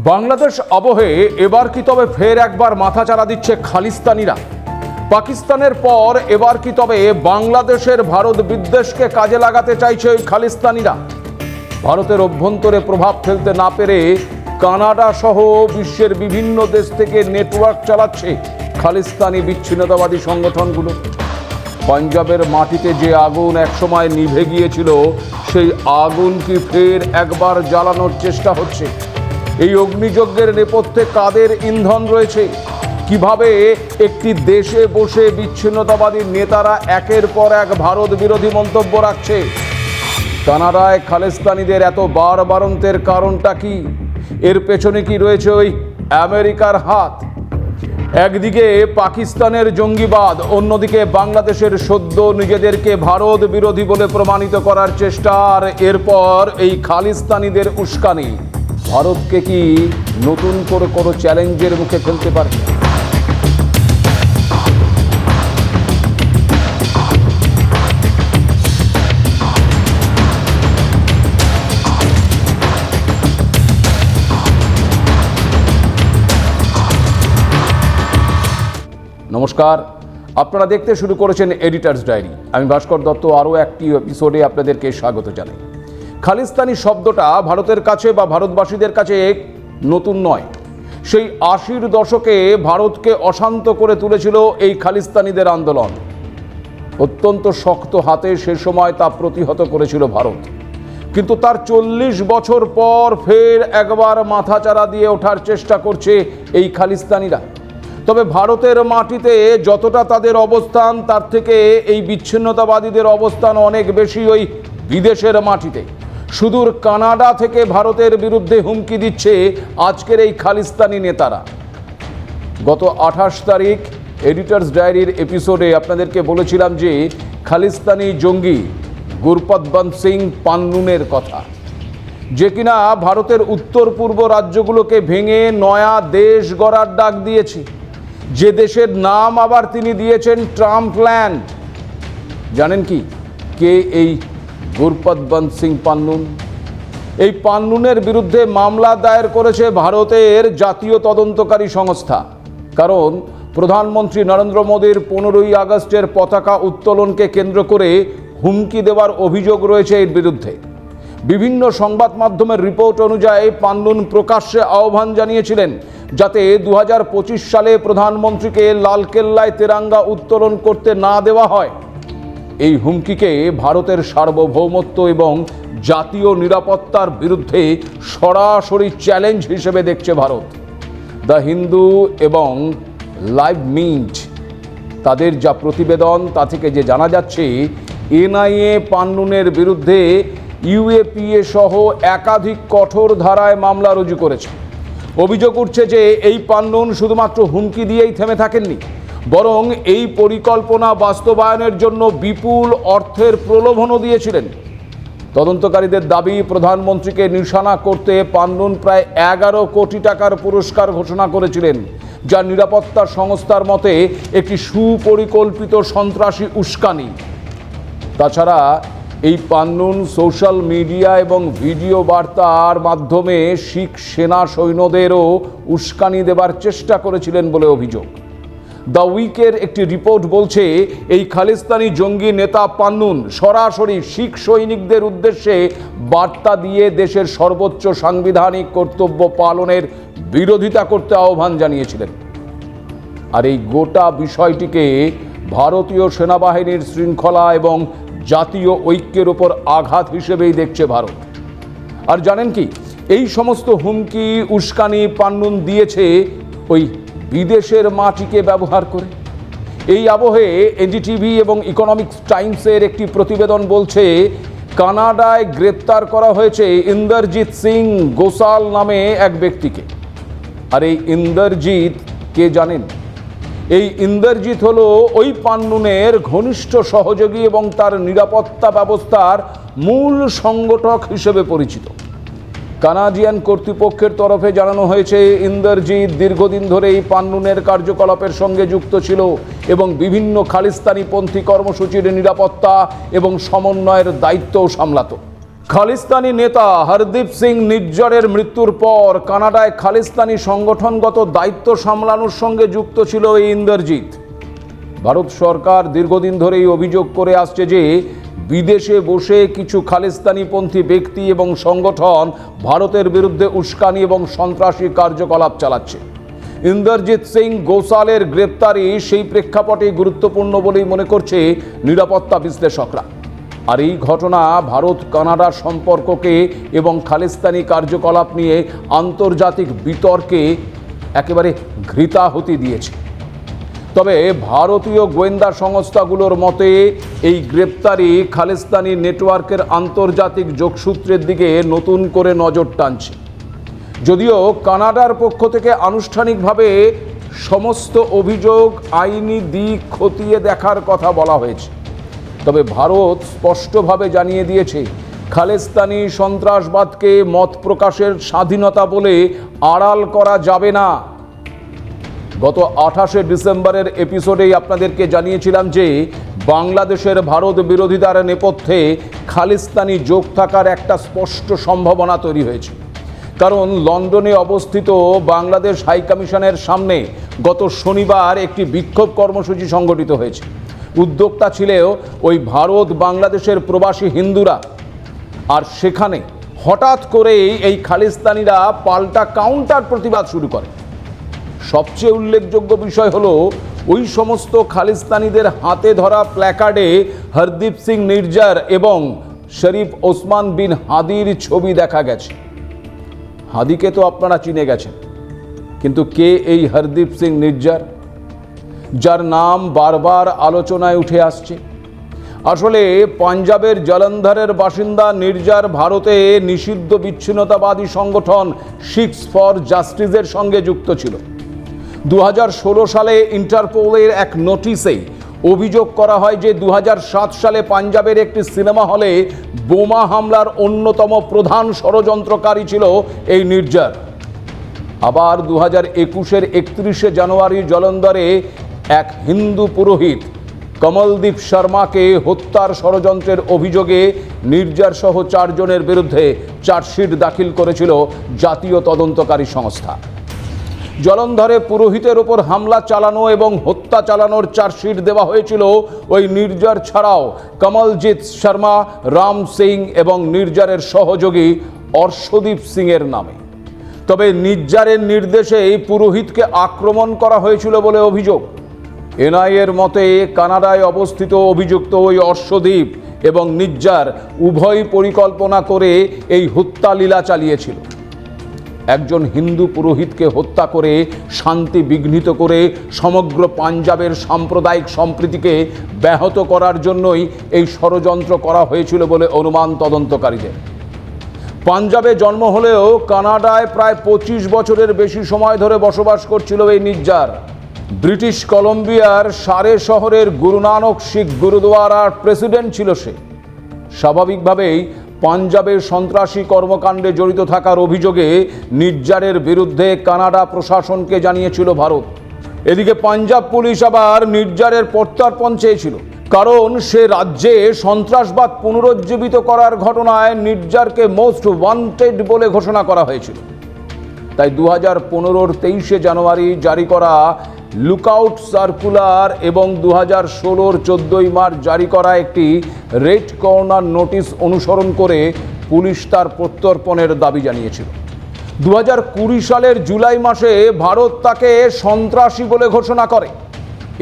বাংলাদেশ আবহে এবার কি তবে ফের একবার মাথাচাড়া দিচ্ছে খালিস্তানিরা? পাকিস্তানের পর এবার কি তবে বাংলাদেশের ভারত বিদ্বেষকে কাজে লাগাতে চাইছে ওই খালিস্তানিরা? ভারতের অভ্যন্তরে প্রভাব ফেলতে না পেরে কানাডা সহ বিশ্বের বিভিন্ন দেশ থেকে নেটওয়ার্ক চালাচ্ছে খালিস্তানি বিচ্ছিন্নতাবাদী সংগঠনগুলো। পাঞ্জাবের মাটিতে যে আগুন একসময় নিভে গিয়েছিল, সেই আগুন কি ফের একবার জ্বালানোর চেষ্টা হচ্ছে? এই অগ্নিযজ্ঞের নেপথ্যে কাদের ইন্ধন রয়েছে? কিভাবে একটি দেশে বসে বিচ্ছিন্নতাবাদী নেতারা একের পর এক ভারত বিরোধী মন্তব্য রাখছে? কানাডায় খালিস্তানিদের এত বাড়বাড়ন্তের কারণটা কি? এর পেছনে কি রয়েছে ওই আমেরিকার হাত? একদিকে পাকিস্তানের জঙ্গিবাদ, অন্যদিকে বাংলাদেশের সদ্য নিজেদেরকে ভারত বিরোধী বলে প্রমাণিত করার চেষ্টা, আর এরপর এই খালিস্তানিদের উস্কানি ভারতকে কি নতুন করে কোনো চ্যালেঞ্জের মুখে ফেলতে পারে? নমস্কার, আপনারা দেখতে শুরু করেছেন এডিটার্স ডায়েরি। আমি ভাস্কর দত্ত আরও একটি এপিসোডে আপনাদেরকে স্বাগত জানাই। খালিস্তানি শব্দটা ভারতের কাছে বা ভারতবাসীদের কাছে নতুন নয়। সেই ৮০-র দশকে ভারতকে অশান্ত করে তুলেছিল এই খালিস্তানিদের আন্দোলন। অত্যন্ত শক্ত হাতে সে সময় তা প্রতিহত করেছিল ভারত। কিন্তু তার ৪০ বছর পর ফের একবার মাথাচাড়া দিয়ে ওঠার চেষ্টা করছে এই খালিস্তানিরা। তবে ভারতের মাটিতে যতটা তাদের অবস্থান, তার থেকে এই বিচ্ছিন্নতাবাদীদের অবস্থান অনেক বেশি ওই বিদেশের মাটিতে। সুদূর কানাডা থেকে ভারতের বিরুদ্ধে হুমকি দিচ্ছে আজকের এই খালিস্তানি নেতারা। গত ২৮ তারিখ এডিটার্স ডায়েরির এপিসোডে আপনাদেরকে বলেছিলাম যে খালিস্তানি জঙ্গি গুরপতবন্ত সিং পান্নুনের কথা, যে কিনা ভারতের উত্তর পূর্ব রাজ্যগুলোকে ভেঙে নয়া দেশ গড়ার ডাক দিয়েছে, যে দেশের নাম আবার তিনি দিয়েছেন ট্রাম্পল্যান্ড। জানেন কি কে এই গুরপতবন্ত সিং পান্নুন? এই পান্নুনের বিরুদ্ধে মামলা দায়ের করেছে ভারতের জাতীয় তদন্তকারী সংস্থা। কারণ প্রধানমন্ত্রী নরেন্দ্র মোদীর ১৫ই আগস্টের পতাকা উত্তোলনকে কেন্দ্র করে হুমকি দেওয়ার অভিযোগ রয়েছে এর বিরুদ্ধে। বিভিন্ন সংবাদ মাধ্যমের রিপোর্ট অনুযায়ী পান্নুন প্রকাশ্যে আহ্বান জানিয়েছিলেন যাতে ২০২৫ সালে প্রধানমন্ত্রীকে লালকেল্লায় তেরাঙ্গা উত্তোলন করতে না দেওয়া হয়। এই হুমকিকে ভারতের সার্বভৌমত্ব এবং জাতীয় নিরাপত্তার বিরুদ্ধে সরাসরি চ্যালেঞ্জ হিসেবে দেখছে ভারত। দ্য হিন্দু এবং লাইভ মিন্ট তাদের যা প্রতিবেদন, তা থেকে যে জানা যাচ্ছে এনআইএ পান্নুনের বিরুদ্ধে ইউএপিএ সহ একাধিক কঠোর ধারায় মামলা রুজু করেছে। অভিযোগ উঠছে যে এই পান্নুন শুধুমাত্র হুমকি দিয়েই থেমে থাকেননি, বরং এই পরিকল্পনা বাস্তবায়নের জন্য বিপুল অর্থের প্রলোভনও দিয়েছিলেন। তদন্তকারীদের দাবি, প্রধানমন্ত্রীকে নিশানা করতে পান্নুন প্রায় ১১ কোটি টাকার পুরস্কার ঘোষণা করেছিলেন, যা নিরাপত্তা সংস্থার মতে একটি সুপরিকল্পিত সন্ত্রাসী উস্কানি। তাছাড়া এই পান্নুন সোশ্যাল মিডিয়া এবং ভিডিও বার্তার মাধ্যমে শিখ সেনা সৈন্যদেরও উস্কানি দেবার চেষ্টা করেছিলেন বলে অভিযোগ। দ্য উইকের একটি রিপোর্ট বলছে এই খালিস্তানি জঙ্গি নেতা পান্নুন সরাসরি শিখ সৈনিকদের উদ্দেশ্যে বার্তা দিয়ে দেশের সর্বোচ্চ সাংবিধানিক কর্তব্য পালনের বিরোধিতা করতে আহ্বান জানিয়েছিলেন। আর এই গোটা বিষয়টিকে ভারতীয় সেনাবাহিনীর শৃঙ্খলা এবং জাতীয় ঐক্যের ওপর আঘাত হিসেবেই দেখছে ভারত। আর জানেন কি, এই সমস্ত হুমকি উস্কানি পান্নুন দিয়েছে ওই বিদেশের মাটিকে ব্যবহার করে। এই আবহে এনডিটিভি এবং ইকোনমিক্স টাইমসের একটি প্রতিবেদন বলছে কানাডায় গ্রেপ্তার করা হয়েছে ইন্দরজিৎ সিং গোসাল নামে এক ব্যক্তিকে। আর এই ইন্দরজিৎ কে জানেন? এই ইন্দরজিৎ হলো ওই পান্নুনের ঘনিষ্ঠ সহযোগী এবং তার নিরাপত্তা ব্যবস্থার মূল সংগঠক হিসেবে পরিচিত। কানাডিয়ান কর্তৃপক্ষের তরফে জানানো হয়েছে ইন্দরজিৎ দীর্ঘদিন ধরে এই পান্নুনের কার্যকলাপের সঙ্গে যুক্ত ছিল এবং বিভিন্ন খালিস্তানিপন্থী কর্মসূচির নিরাপত্তা এবং সমন্বয়ের দায়িত্বও সামলাত। খালিস্তানি নেতা হরদীপ সিং নির্জরের মৃত্যুর পর কানাডায় খালিস্তানি সংগঠনগত দায়িত্ব সামলানোর সঙ্গে যুক্ত ছিল এই ইন্দ্রজিৎ। ভারত সরকার দীর্ঘদিন ধরেই অভিযোগ করে আসছে যে বিদেশে বসে কিছু খালিস্তানিপন্থী ব্যক্তি এবং সংগঠন ভারতের বিরুদ্ধে উস্কানি এবং সন্ত্রাসী কার্যকলাপ চালাচ্ছে। ইন্দ্রজিৎ সিং গোসালের গ্রেপ্তারি সেই প্রেক্ষাপটে গুরুত্বপূর্ণ বলেই মনে করছে নিরাপত্তা বিশ্লেষকরা। আর এই ঘটনা ভারত কানাডা সম্পর্ককে এবং খালিস্তানি কার্যকলাপ নিয়ে আন্তর্জাতিক বিতর্কে একেবারে ঘৃতাহুতি দিয়েছে। তবে ভারতীয় গোয়েন্দা সংস্থাগুলোর মতে এই গ্রেপ্তারি খালিস্তানি নেটওয়ার্কের আন্তর্জাতিক যোগসূত্রের দিকে নতুন করে নজর টানছে। যদিও কানাডার পক্ষ থেকে আনুষ্ঠানিকভাবে সমস্ত অভিযোগ আইনি দিক খতিয়ে দেখার কথা বলা হয়েছে, তবে ভারত স্পষ্টভাবে জানিয়ে দিয়েছে খালিস্তানি সন্ত্রাসবাদকে মত প্রকাশের স্বাধীনতা বলে আড়াল করা যাবে না। গত 28শে ডিসেম্বরের এপিসোডেই আপনাদেরকে জানিয়েছিলাম যে বাংলাদেশের ভারত বিরোধিতার নেপথ্যে খালিস্তানি যোগ থাকার একটা স্পষ্ট সম্ভাবনা তৈরি হয়েছে। কারণ লন্ডনে অবস্থিত বাংলাদেশ হাইকমিশনের সামনে গত শনিবার একটি বিক্ষোভ কর্মসূচি সংগঠিত হয়েছে। উদ্যোক্তা ছিল ওই ভারত বাংলাদেশের প্রবাসী হিন্দুরা। আর সেখানে হঠাৎ করেই এই খালিস্তানিরা পাল্টা কাউন্টার প্রতিবাদ শুরু করে। সবচেয়ে উল্লেখযোগ্য বিষয় হলো ওই সমস্ত খালিস্তানিদের হাতে ধরা প্ল্যাকার্ডে হরদীপ সিং নির্জার এবং শরীফ ওসমান বিন হাদির ছবি দেখা গেছে। হাদিকে তো আপনারা চিনে গেছেন, কিন্তু কে এই হরদীপ সিং নির্জার, যার নাম বারবার আলোচনায় উঠে আসছে? আসলে পাঞ্জাবের জলন্ধরের বাসিন্দা নির্জার ভারতে নিষিদ্ধ বিচ্ছিন্নতাবাদী সংগঠন শিখস ফর জাস্টিসের সঙ্গে যুক্ত ছিল। 2016 সালে ইন্টারপোলের এক নোটিশে অভিযোগ করা হয় যে 2007 সালে পাঞ্জাবের একটি সিনেমা হলে বোমা হামলার অন্যতম প্রধান ষড়যন্ত্রকারী ছিল এই নির্জার। আবার 2021-এর 31শে জানুয়ারি জলন্ধরে এক হিন্দু পুরোহিত কমলদীপ শর্মাকে হত্যার ষড়যন্ত্রের অভিযোগে নির্জার সহ 4 জনের বিরুদ্ধে চার্জশিট দাখিল করেছিল জাতীয় তদন্তকারী সংস্থা। জলন্ধরে পুরোহিতের ওপর হামলা চালানো এবং হত্যা চালানোর চার্জশিট দেওয়া হয়েছিল ওই নির্জার ছাড়াও কমলজিৎ শর্মা, রাম সিং এবং নির্জারের সহযোগী অর্শদীপ সিংয়ের নামে। তবে নির্জারের নির্দেশে এই পুরোহিতকে আক্রমণ করা হয়েছিল বলে অভিযোগ। এনআইএর মতে কানাডায় অবস্থিত অভিযুক্ত ওই অর্শদীপ এবং নির্জার উভয় পরিকল্পনা করে এই হত্যা লীলা চালিয়েছিল। একজন হিন্দু পুরোহিতকে হত্যা করে শান্তি বিঘ্নিত করে সমগ্র পাঞ্জাবের সাম্প্রদায়িক সম্প্রীতিকে ব্যাহত করার জন্যই এই ষড়যন্ত্র করা হয়েছিল বলে অনুমান তদন্তকারীদের। পাঞ্জাবে জন্ম হলেও কানাডায় প্রায় 25 বছরের বেশি সময় ধরে বসবাস করছিল এই নির্জার। ব্রিটিশ কলম্বিয়ার সারে শহরের গুরু নানক শিখ গুরুদুয়ারার প্রেসিডেন্ট ছিল সে। স্বাভাবিকভাবেই পাঞ্জাবের সন্ত্রাসী কর্মকাণ্ডে জড়িত থাকার অভিযোগে নির্জারের বিরুদ্ধে কানাডা প্রশাসনকে জানিয়েছিল ভারত। এদিকে পাঞ্জাব পুলিশ আবার নির্জারের প্রত্যর্পণ চেয়েছিল, কারণ সে রাজ্যে সন্ত্রাসবাদ পুনরুজ্জীবিত করার ঘটনায় নির্জারকে মোস্ট ওয়ান্টেড বলে ঘোষণা করা হয়েছিল। তাই 2015-র 23শে জানুয়ারি জারি করা লুকআউট সার্কুলার এবং 2016-র 14ই মার্চ জারি করা একটি রেড কর্নার নোটিশ অনুসরণ করে পুলিশ তার প্রত্যর্পণের দাবি জানিয়েছিল। 2020 সালের জুলাই মাসে ভারত তাকে সন্ত্রাসী বলে ঘোষণা করে।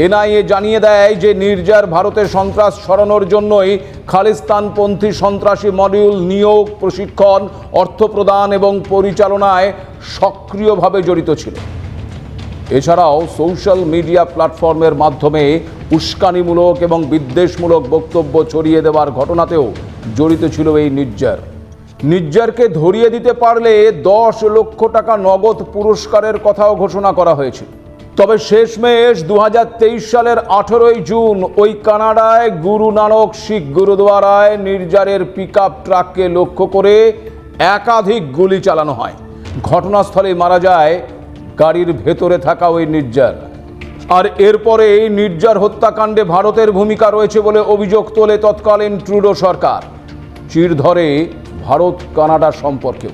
এনআইএ জানিয়ে দেয় যে নির্জার ভারতে সন্ত্রাস ছড়ানোর জন্যই খালিস্তানপন্থী সন্ত্রাসী মডিউল নিয়োগ, প্রশিক্ষণ, অর্থ প্রদান এবং পরিচালনায় সক্রিয়ভাবে জড়িত ছিল। এছাড়াও সোশ্যাল মিডিয়া প্ল্যাটফর্মের মাধ্যমে উস্কানিমূলক এবং বিদ্বেষমূলক বক্তব্য ছড়িয়ে দেওয়ার ঘটনাতেও জড়িত ছিল এই নির্জার। নির্জারকে ধরিয়ে দিতে পারলে 10 লক্ষ টাকা নগদ পুরস্কারের কথাও ঘোষণা করা হয়েছিল। তবে শেষমেশ 2023 সালের 18ই জুন ওই কানাডায় গুরু নানক শিখ গুরুদুয়ারায় নির্জারের পিকআপ ট্রাককে লক্ষ্য করে একাধিক গুলি চালানো হয়। ঘটনাস্থলে মারা যায় গাড়ির ভেতরে থাকা ওই নির্জার। আর এরপরে এই নির্জার হত্যাকাণ্ডে ভারতের ভূমিকা রয়েছে বলে অভিযোগ তোলে তৎকালীন ট্রুডো সরকার। চির ধরে ভারত কানাডা সম্পর্কেও।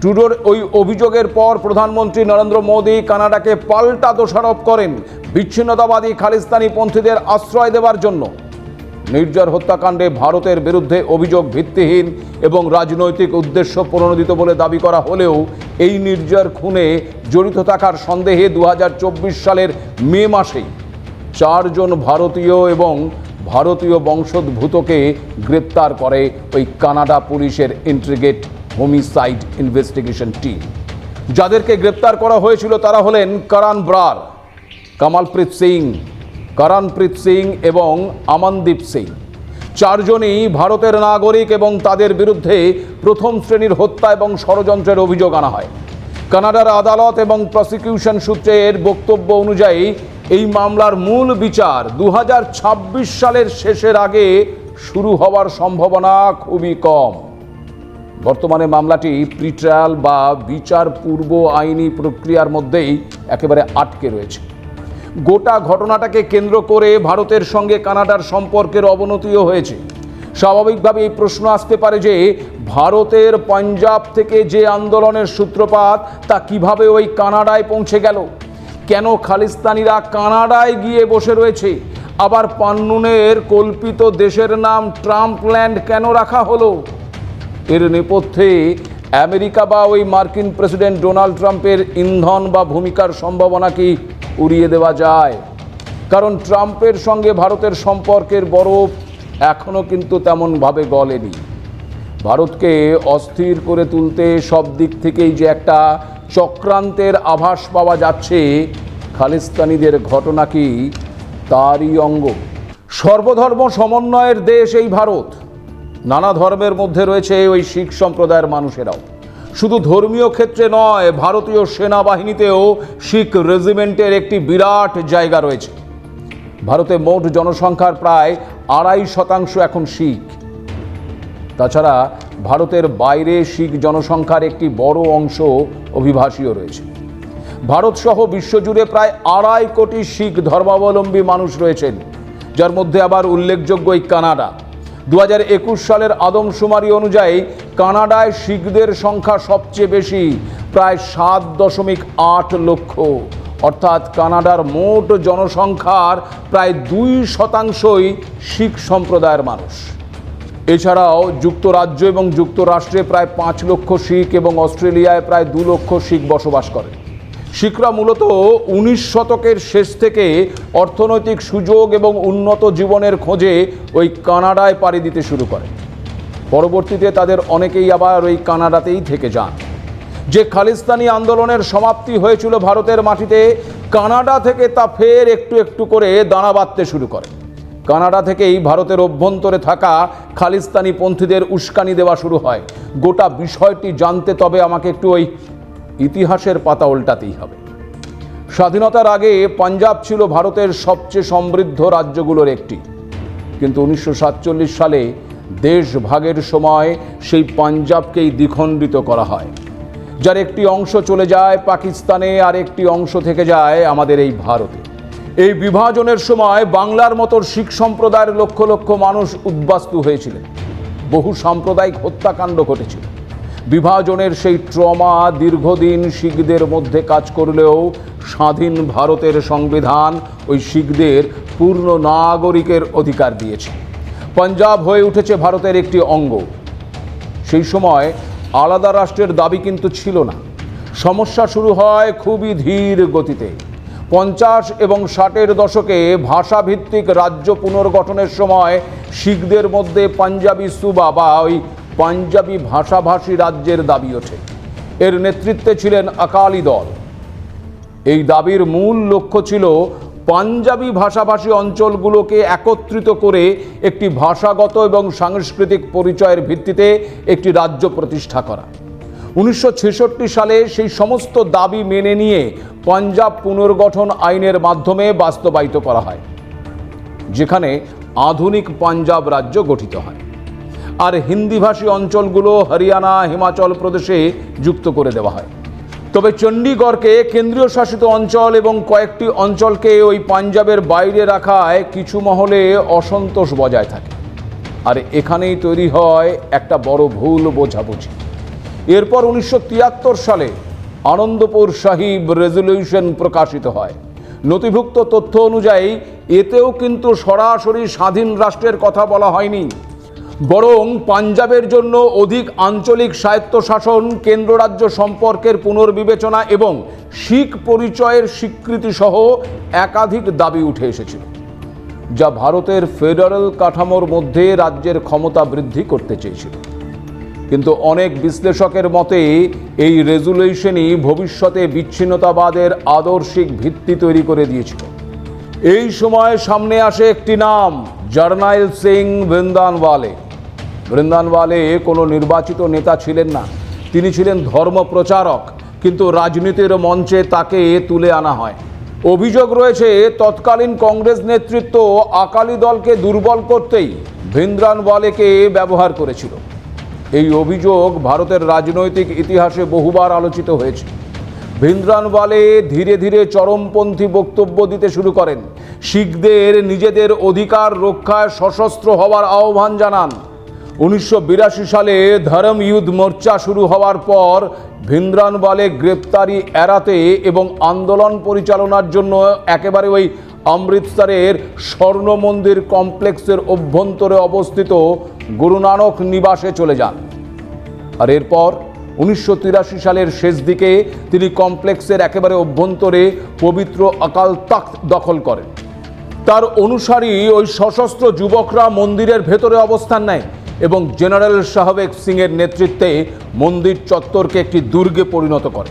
ট্রুডোর ওই অভিযোগের পর প্রধানমন্ত্রী নরেন্দ্র মোদী কানাডাকে পাল্টা দোষারোপ করেন বিচ্ছিন্নতাবাদী খালিস্তানি পন্থীদের আশ্রয় দেওয়ার জন্য। নির্ঝর হত্যাকাণ্ডে ভারতের বিরুদ্ধে অভিযোগ ভিত্তিহীন এবং রাজনৈতিক উদ্দেশ্য প্রণোদিত বলে দাবি করা হলেও এই নির্ঝর খুনে জড়িত থাকার সন্দেহে 2024 সালের মে মাসেই 4 জন ভারতীয় এবং ভারতীয় বংশোদ্ভূতকে গ্রেপ্তার করে ওই কানাডা পুলিশের ইন্টিগ্রেটেড হোমিসাইড ইনভেস্টিগেশন টিম। যাদেরকে গ্রেপ্তার করা হয়েছিল তারা হলেন করণ ব্রার, করণপ্রীত সিং এবং অমনদীপ সিং। 4 জনই ভারতের নাগরিক এবং তাদের বিরুদ্ধে প্রথম শ্রেণীর হত্যা এবং ষড়যন্ত্রের অভিযোগ আনা হয়। কানাডার আদালত এবং প্রসিকিউশন সূত্রের বক্তব্য অনুযায়ী এই মামলার মূল বিচার 2026 সালের শেষের আগে শুরু হওয়ার সম্ভাবনা খুবই কম। বর্তমানে মামলাটি প্রিট্রায়াল বা বিচার পূর্ব আইনি প্রক্রিয়ার মধ্যেই একেবারে আটকে রয়েছে। গোটা ঘটনাটাকে কেন্দ্র করে ভারতের সঙ্গে কানাডার সম্পর্কের অবনতিও হয়েছে। স্বাভাবিকভাবে এই প্রশ্ন আসতে পারে যে ভারতের পাঞ্জাব থেকে যে আন্দোলনের সূত্রপাত তা কিভাবে ওই কানাডায় পৌঁছে গেল, কেন খালিস্তানিরা কানাডায় গিয়ে বসে রয়েছে, আবার পান্নুনের কল্পিত দেশের নাম ট্রাম্পল্যান্ড কেন রাখা হলো। এর নেপথ্যে আমেরিকা বা ওই মার্কিন প্রেসিডেন্ট ডোনাল্ড ট্রাম্পের ইন্ধন বা ভূমিকার সম্ভাবনা কি উড়িয়ে দেওয়া যায়? কারণ ট্রাম্পের সঙ্গে ভারতের সম্পর্কের বরফ এখনও কিন্তু তেমনভাবে গলেনি। ভারতকে অস্থির করে তুলতে সব দিক থেকেই যে একটা চক্রান্তের আভাস পাওয়া যাচ্ছে, খালিস্তানিদের ঘটনা কি তারই অঙ্গ? সর্বধর্ম সমন্বয়ের দেশ এই ভারত। নানা ধর্মের মধ্যে রয়েছে ওই শিখ সম্প্রদায়ের মানুষেরাও। শুধু ধর্মীয় ক্ষেত্রে নয়, ভারতীয় সেনাবাহিনীতেও শিখ রেজিমেন্টের একটি বিরাট জায়গা রয়েছে। ভারতে মোট জনসংখ্যার প্রায় 2.5% এখন শিখ। তাছাড়া ভারতের বাইরে শিখ জনসংখ্যার একটি বড় অংশ অভিবাসীও রয়েছে। ভারতসহ বিশ্বজুড়ে প্রায় 2.5 কোটি শিখ ধর্মাবলম্বী মানুষ রয়েছেন, যার মধ্যে আবার উল্লেখযোগ্য এই কানাডা। 2021 সালের আদমশুমারি অনুযায়ী কানাডায় শিখদের সংখ্যা সবচেয়ে বেশি, প্রায় 7.8 লক্ষ। অর্থাৎ কানাডার মোট জনসংখ্যার প্রায় 2%ই শিখ সম্প্রদায়ের মানুষ। এছাড়াও যুক্তরাজ্য এবং যুক্তরাষ্ট্রে প্রায় 5 লক্ষ শিখ এবং অস্ট্রেলিয়ায় প্রায় 2 লক্ষ শিখ বসবাস করে। শিখরা মূলত 19 শতকের শেষ থেকে অর্থনৈতিক সুযোগ এবং উন্নত জীবনের খোঁজে ওই কানাডায় পাড়ি দিতে শুরু করে। পরবর্তীতে তাদের অনেকেই আবার ওই কানাডাতেই থেকে যান। যে খালিস্তানি আন্দোলনের সমাপ্তি হয়েছিল ভারতের মাটিতে, কানাডা থেকে তা ফের একটু একটু করে দানা বাঁধতে শুরু করে। কানাডা থেকেই ভারতের অভ্যন্তরে থাকা খালিস্তানি পন্থীদের উস্কানি দেওয়া শুরু হয়। গোটা বিষয়টি জানতে তবে আমাকে একটু ওই ইতিহাসের পাতা উল্টাতেই হবে। স্বাধীনতার আগে পাঞ্জাব ছিল ভারতের সবচেয়ে সমৃদ্ধ রাজ্যগুলোর একটি, কিন্তু 1947 সালে দেশ ভাগের সময় সেই পাঞ্জাবকেই দ্বিখণ্ডিত করা হয়, যার একটি অংশ চলে যায় পাকিস্তানে আর একটি অংশ থেকে যায় আমাদের এই ভারতে। এই বিভাজনের সময় বাংলার মতো শিখ সম্প্রদায়ের লক্ষ লক্ষ মানুষ উদ্বাস্তু হয়েছিলেন। বহু সাম্প্রদায়িক হত্যাকাণ্ড ঘটেছিল। বিভাজনের সেই ট্রমা দীর্ঘদিন শিখদের মধ্যে কাজ করলেও স্বাধীন ভারতের সংবিধান ওই শিখদের পূর্ণ নাগরিকের অধিকার দিয়েছে। পাঞ্জাব হয়ে উঠেছে ভারতের একটি অঙ্গ। সেই সময় আলাদা রাষ্ট্রের দাবি কিন্তু ছিল না। সমস্যা শুরু হয় খুবই ধীর গতিতে। 50 এবং 60-এর দশকে ভাষাভিত্তিক রাজ্য পুনর্গঠনের সময় শিখদের মধ্যে পাঞ্জাবি সুবা বা ওই পাঞ্জাবি ভাষাভাষী রাজ্যের দাবি ওঠে। এর নেতৃত্বে ছিলেন আকালি দল। এই দাবির মূল লক্ষ্য ছিল পাঞ্জাবি ভাষাভাষী অঞ্চলগুলোকে একত্রিত করে একটি ভাষাগত এবং সাংস্কৃতিক পরিচয়ের ভিত্তিতে একটি রাজ্য প্রতিষ্ঠা করা। 1966 সালে সেই সমস্ত দাবি মেনে নিয়ে পাঞ্জাব পুনর্গঠন আইনের মাধ্যমে বাস্তবায়িত করা হয়, যেখানে আধুনিক পাঞ্জাব রাজ্য গঠিত হয়। আর হিন্দিভাষী অঞ্চলগুলো হরিয়ানা, হিমাচল প্রদেশে যুক্ত করে দেওয়া হয়। তবে চণ্ডীগড়কে কেন্দ্রীয় শাসিত অঞ্চল এবং কয়েকটি অঞ্চলকে ওই পাঞ্জাবের বাইরে রাখায় কিছু মহলে অসন্তোষ বজায় থাকে। আর এখানেই তৈরি হয় একটা বড় ভুল বোঝাবুঝি। এরপর 1973 সালে আনন্দপুর সাহিব রেজলিউশন প্রকাশিত হয়। নথিভুক্ত তথ্য অনুযায়ী এতেও কিন্তু সরাসরি স্বাধীন রাষ্ট্রের কথা বলা হয়নি, বরং পাঞ্জাবের জন্য অধিক আঞ্চলিক স্বায়ত্তশাসন, কেন্দ্র রাজ্য সম্পর্কের পুনর্বিবেচনা এবং শিখ পরিচয়ের স্বীকৃতি সহ একাধিক দাবি উঠে এসেছিল, যা ভারতের ফেডারেল কাঠামোর মধ্যে রাজ্যের ক্ষমতা বৃদ্ধি করতে চেয়েছিল। কিন্তু অনেক বিশ্লেষকের মতে এই রেজুলেশনই ভবিষ্যতে বিচ্ছিন্নতাবাদের আদর্শিক ভিত্তি তৈরি করে দিয়েছিল। এই সময় সামনে আসে একটি নাম, জারনাইল সিং ভৃন্দানওয়ালে। ভৃন্দানওয়ালে কোনো নির্বাচিত নেতা ছিলেন না, তিনি ছিলেন ধর্ম প্রচারক, কিন্তু রাজনীতির মঞ্চে তাকে তুলে আনা হয়। অভিযোগ রয়েছে তৎকালীন কংগ্রেস নেতৃত্ব আকালি দলকে দুর্বল করতেই ভৃন্দানওয়ালেকে ব্যবহার করেছিল। এই অভিযোগ ভারতের রাজনৈতিক ইতিহাসে বহুবার আলোচিত হয়েছে। ভৃন্দানওয়ালে ধীরে ধীরে চরমপন্থী বক্তব্য দিতে শুরু করেন, শিখদের নিজেদের অধিকার রক্ষায় সশস্ত্র হওয়ার আহ্বান জানান। 1982 সালে ধর্ম যুদ্ধ মোর্চা শুরু হওয়ার পর ভৃন্দানওয়ালে গ্রেপ্তারি এড়াতে এবং আন্দোলন পরিচালনার জন্য একেবারে ওই অমৃতসরের স্বর্ণ মন্দির কমপ্লেক্সের অভ্যন্তরে অবস্থিত গুরু নানক নিবাসে চলে যান। আর এরপর 1983 সালের শেষ দিকে তিনি কমপ্লেক্সের একেবারে অভ্যন্তরে পবিত্র অকাল তখ্ত দখল করেন। তার অনুসারী ওই সশস্ত্র যুবকরা মন্দিরের ভেতরে অবস্থান নেয় এবং জেনারেল শাহবেগ সিংয়ের নেতৃত্বে মন্দির চত্বরকে একটি দুর্গে পরিণত করে।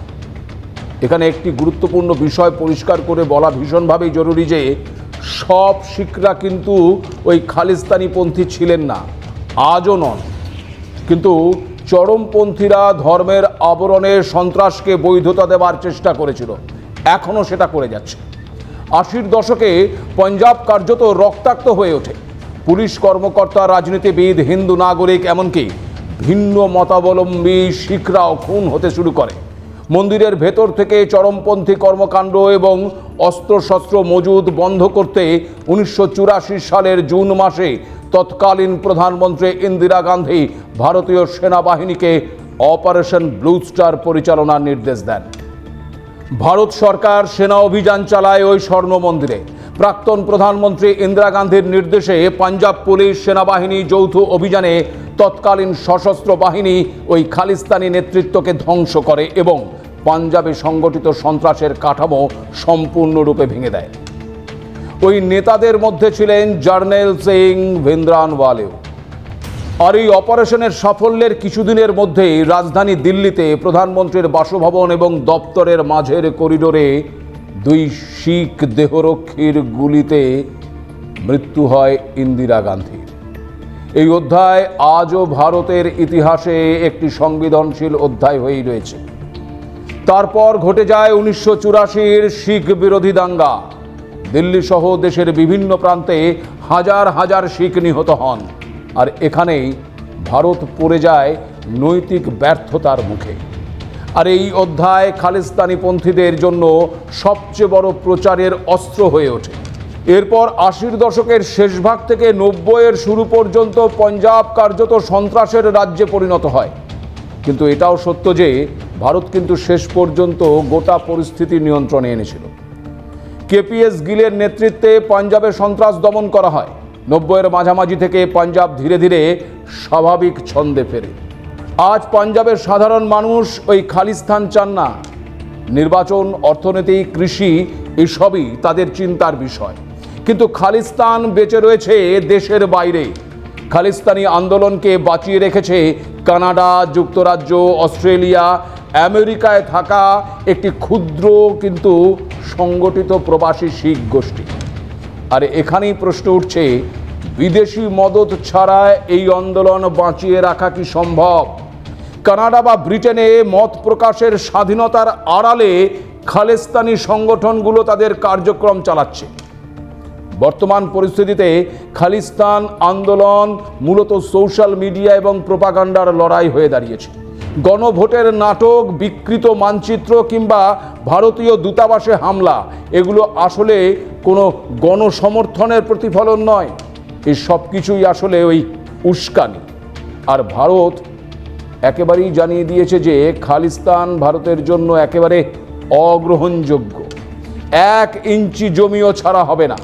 এখানে একটি গুরুত্বপূর্ণ বিষয় পরিষ্কার করে বলা ভীষণভাবেই জরুরি যে সব শিখরা কিন্তু ওই খালিস্তানিপন্থী ছিলেন না, আজও নন। কিন্তু চরমপন্থীরা ধর্মের আবরণে সন্ত্রাসকে বৈধতা দেওয়ার চেষ্টা করেছিল, এখনও সেটা করে যাচ্ছে। 80-র দশকে পাঞ্জাব কার্যত রক্তাক্ত হয়ে ওঠে। পুলিশ কর্মকর্তা, রাজনীতিবিদ, হিন্দু নাগরিক, এমনকি ভিন্ন মতাবলম্বী শিখরাও খুন হতে শুরু করে। মন্দিরের ভেতর থেকে চরমপন্থী কর্মকাণ্ড এবং অস্ত্রশস্ত্র মজুদ বন্ধ করতে 1984 সালের জুন মাসে তৎকালীন প্রধানমন্ত্রী ইন্দিরা গান্ধী ভারতীয় সেনাবাহিনীকে অপারেশন ব্লু স্টার পরিচালনার নির্দেশ দেন। ভারত সরকার সেনা অভিযান চালায় ওই স্বর্ণ মন্দিরে। প্রাক্তন প্রধানমন্ত্রী ইন্দিরা গান্ধীর নির্দেশে পাঞ্জাব পুলিশ সেনাবাহিনী যৌথ অভিযানে তৎকালীন সশস্ত্র বাহিনী ওই খালিস্তানি নেতৃত্বকে ধ্বংস করে এবং পাঞ্জাবে সংগঠিত সন্ত্রাসের কাঠামো সম্পূর্ণরূপে ভেঙে দেয়। ওই নেতাদের মধ্যে ছিলেন জারনাইল সিং ভৃন্দানওয়ালেও। আর এই অপারেশনের সাফল্যের কিছুদিনের মধ্যেই রাজধানী দিল্লিতে প্রধানমন্ত্রীর বাসভবন এবং দপ্তরের মাঝের করিডোরে 2 শিখ দেহরক্ষীর গুলিতে মৃত্যু হয় ইন্দিরা গান্ধীর। এই অধ্যায় আজও ভারতের ইতিহাসে একটি সংবেদনশীল অধ্যায় হয়েই রয়েছে। তারপর ঘটে যায় 1984-র শিখ বিরোধী দাঙ্গা। দিল্লি সহ দেশের বিভিন্ন প্রান্তে হাজার হাজার শিখ নিহত হন। আর এখানেই ভারত পড়ে যায় নৈতিক ব্যর্থতার মুখে। আর এই অধ্যায় খালিস্তানিপন্থীদের জন্য সবচেয়ে বড় প্রচারের অস্ত্র হয়ে ওঠে। এরপর 80-র দশকের শেষ ভাগ থেকে 90-এর শুরু পর্যন্ত পাঞ্জাব কার্যত সন্ত্রাসের রাজ্যে পরিণত হয়। কিন্তু এটাও সত্য যে ভারত কিন্তু শেষ পর্যন্ত গোটা পরিস্থিতি নিয়ন্ত্রণে এনেছিল। কেপিএস গিলের নেতৃত্বে পাঞ্জাবে সন্ত্রাস দমন করা হয়। 90-এর মাঝামাঝি থেকে পাঞ্জাব ধীরে ধীরে স্বাভাবিক ছন্দে ফেরে। আজ পাঞ্জাবের সাধারণ মানুষ ওই খালিস্তান চান না। নির্বাচন, অর্থনীতি, কৃষি এসবই তাদের চিন্তার বিষয়। কিন্তু খালিস্তান বেঁচে রয়েছে দেশের বাইরে। খালিস্তানি আন্দোলনকে বাঁচিয়ে রেখেছে কানাডা, যুক্তরাজ্য, অস্ট্রেলিয়া, আমেরিকায় থাকা একটি ক্ষুদ্র কিন্তু সংগঠিত প্রবাসী শিখ গোষ্ঠী। আর এখানেই প্রশ্ন উঠছে, বিদেশি মদত ছাড়া এই আন্দোলন বাঁচিয়ে রাখা কি সম্ভব? কানাডা বা ব্রিটেনে মত প্রকাশের স্বাধীনতার আড়ালে খালিস্তানি সংগঠনগুলো তাদের কার্যক্রম চালাচ্ছে। বর্তমান পরিস্থিতিতে খালিস্তান আন্দোলন মূলত সোশ্যাল মিডিয়া এবং প্রোপাগান্ডার লড়াই হয়ে দাঁড়িয়েছে। গণভোটের নাটক, বিকৃত মানচিত্র কিংবা ভারতীয় দূতাবাসে হামলা, এগুলো আসলে কোনো গণসমর্থনের প্রতিফলন নয়। এই সব কিছুই আসলে ওই উস্কানি। আর ভারত একেবারেই জানিয়ে দিয়েছে যে খালিস্তান ভারতের জন্য একেবারে অগ্রহণযোগ্য, 1 ইঞ্চি জমিও ছাড়া হবে না।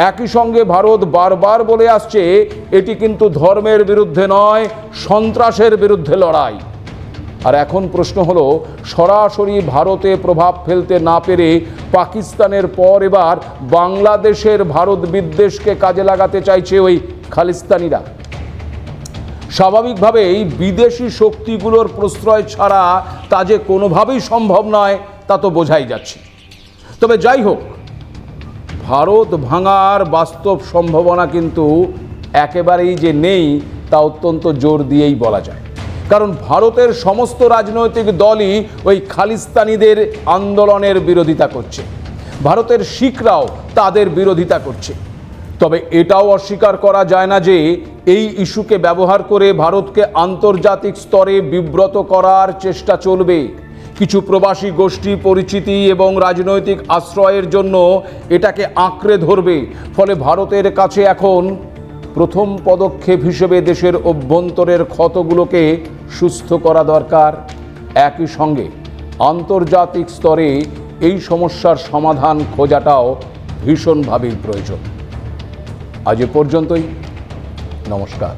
একই সঙ্গে ভারত বারবার বলে আসছে এটি কিন্তু ধর্মের বিরুদ্ধে নয়, সন্ত্রাসের বিরুদ্ধে লড়াই। আর এখন প্রশ্ন হলো, সরাসরি ভারতে প্রভাব ফেলতে না পেরে পাকিস্তানের পর এবার বাংলাদেশের ভারত বিদ্বেষকে কাজে লাগাতে চাইছে ওই খালিস্তানিরা। স্বাভাবিকভাবেই বিদেশি শক্তিগুলোর প্রশ্রয় ছাড়া তা যে কোনোভাবেই সম্ভব নয় তা তো বোঝাই যাচ্ছে। তবে যাই হোক, ভারত ভাঙার বাস্তব সম্ভাবনা কিন্তু একেবারেই যে নেই তা অত্যন্ত জোর দিয়েই বলা যায়। কারণ ভারতের সমস্ত রাজনৈতিক দলই ওই খালিস্তানিদের আন্দোলনের বিরোধিতা করছে, ভারতের শিখরাও তাদের বিরোধিতা করছে। তবে এটাও অস্বীকার করা যায় না যে এই ইস্যুকে ব্যবহার করে ভারতকে আন্তর্জাতিক স্তরে বিব্রত করার চেষ্টা চলবে। কিছু প্রবাসী গোষ্ঠী পরিচিতি এবং রাজনৈতিক আশ্রয়ের জন্য এটাকে আঁকড়ে ধরবে। ফলে ভারতের কাছে এখন প্রথম পদক্ষেপ হিসেবে দেশের অভ্যন্তরের ক্ষতগুলোকে সুস্থ করা দরকার। একই সঙ্গে আন্তর্জাতিক স্তরে এই সমস্যার সমাধান খোঁজাটাও ভীষণভাবেই প্রয়োজন। আজ এ পর্যন্তই। নমস্কার।